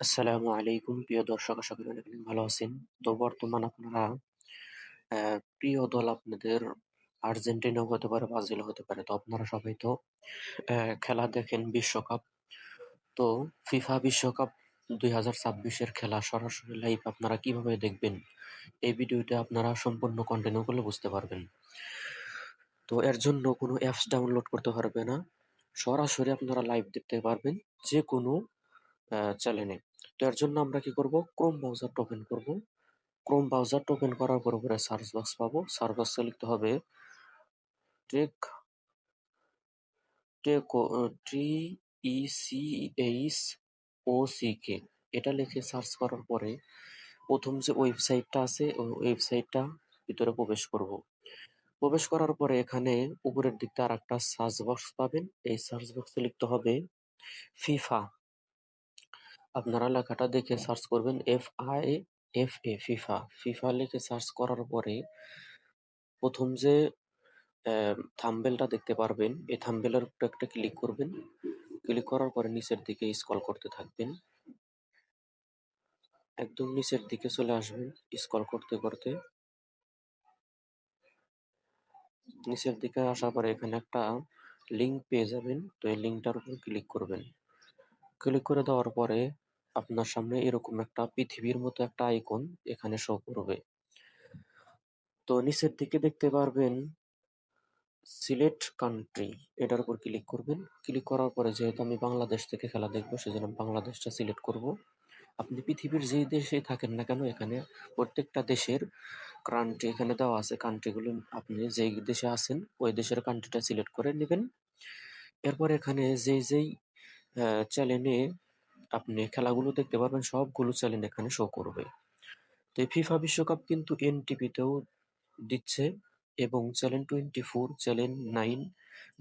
আসসালামু আলাইকুম প্রিয় দর্শক, আশা করি অনেক ভালো আছেন। তো বর্তমান আপনারা প্রিয় দল আপনাদের আর্জেন্টিনাও হতে পারে, ব্রাজিলও হতে পারে। তো আপনারা সবাই তো খেলা দেখেন বিশ্বকাপ। তো ফিফা বিশ্বকাপ 2026-এর খেলা সরাসরি লাইভ আপনারা কিভাবে দেখবেন? এই ভিডিওতে আপনারা সম্পূর্ণ কন্টিনিউ করলে বুঝতে পারবেন। তো এর জন্য কোনো অ্যাপস ডাউনলোড করতে হবে না। সরাসরি আপনারা লাইভ দেখতে পারবেন যেকোনো চ্যানেলে। তো এর জন্য আমরা কি করব? ক্রোম ব্রাউজারটা ওপেন করব। ক্রোম ব্রাউজারটা ওপেন করার পর উপরে সার্চ বক্স পাবো। সার্চ বক্সে লিখতে হবে টেক টেকো TECHOCK। এটা লিখে সার্চ করার পরে প্রথম যে ওয়েবসাইটটা আছে ওই ওয়েবসাইটটা ভিতরে প্রবেশ করব। প্রবেশ করার পরে এখানে উপরের দিকটা আরেকটা সার্চ বক্স পাবেন। এই সার্চ বক্সে লিখতে হবে ফিফা। আপনারা লেখাটা দেখে সার্চ করবেন FIFA ফিফা। ফিফা লিখে সার্চ করার পরে প্রথম যে থাম্বনেলটা দেখতে পারবেন, এই থাম্বনেলের উপরে একটা ক্লিক করবেন। ক্লিক করার পরে নিচের দিকে স্ক্রল করতে থাকবেন। একদম নিচের দিকে চলে আসবেন স্ক্রল করতে করতে। নিচের দিকে আসার পরে এখানে একটা লিঙ্ক পেয়ে যাবেন। তো এই লিঙ্কটার উপর ক্লিক করবেন। ক্লিক করে দেওয়ার পরে আপনার সামনে এরকম একটা পৃথিবীর মতো একটা আইকন এখানে শো করবে। তো নিচের দিকে দেখতে পারবেন সিলেক্ট কান্ট্রি, এটার উপর ক্লিক করবেন। ক্লিক করার পরে যেহেতু আমি বাংলাদেশ থেকে খেলা দেখবো সেজন্য আমি বাংলাদেশটা সিলেক্ট করব। আপনি পৃথিবীর যেই দেশেই থাকেন না কেন এখানে প্রত্যেকটা দেশের কান্ট্রি এখানে দেওয়া আছে। কান্ট্রিগুলো আপনি যেই দেশে আছেন ওই দেশের কান্ট্রিটা সিলেক্ট করে নেবেন। এরপর এখানে যেই চ্যানেলে আপনি খেলাগুলো দেখতে পারবেন সবগুলো চ্যানেল এখানে শো করবে। তো এই ফিফা বিশ্বকাপ কিন্তু এনটিভিতেও দিচ্ছে এবং চ্যানেল 24, চ্যানেল 9,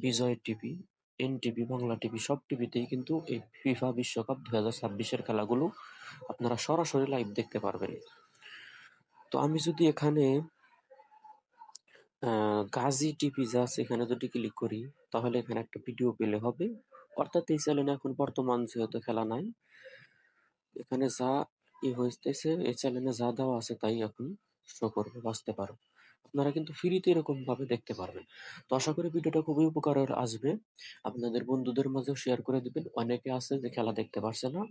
বিজয় টিভি, এনটিভি, বাংলা টিভি সব টিভিতেই কিন্তু এই ফিফা বিশ্বকাপ 2026-এর খেলাগুলো আপনারা সরাসরি লাইভ দেখতে পারবেন। তো আমি যদি এখানে গাজী টিভি যা আছে এখানে যদি ক্লিক করি তাহলে এখানে একটা ভিডিও পেলে হবে। অর্থাৎ এই চ্যানেলে এখন বর্তমান যেহেতু খেলা নাই, এখানে যা হইতেছে এই চ্যানেলে যা দেওয়া আছে তাই এখন শো করবে, বাঁচতে পারো। আপনারা কিন্তু ফ্রিতে এরকম ভাবে দেখতে পারবেন। তো আশা করি ভিডিওটা খুবই উপকারের আসবে। আপনাদের বন্ধুদের মাঝেও শেয়ার করে দিবেন। অনেকে আছে যে খেলা দেখতে পারছে না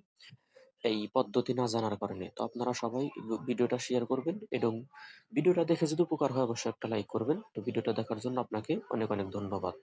এই পদ্ধতি না জানার কারণে। তো আপনারা সবাই ভিডিওটা শেয়ার করবেন এবং ভিডিওটা দেখে যদি উপকার হয় অবশ্যই একটা লাইক করবেন। তো ভিডিওটা দেখার জন্য আপনাকে অনেক অনেক ধন্যবাদ।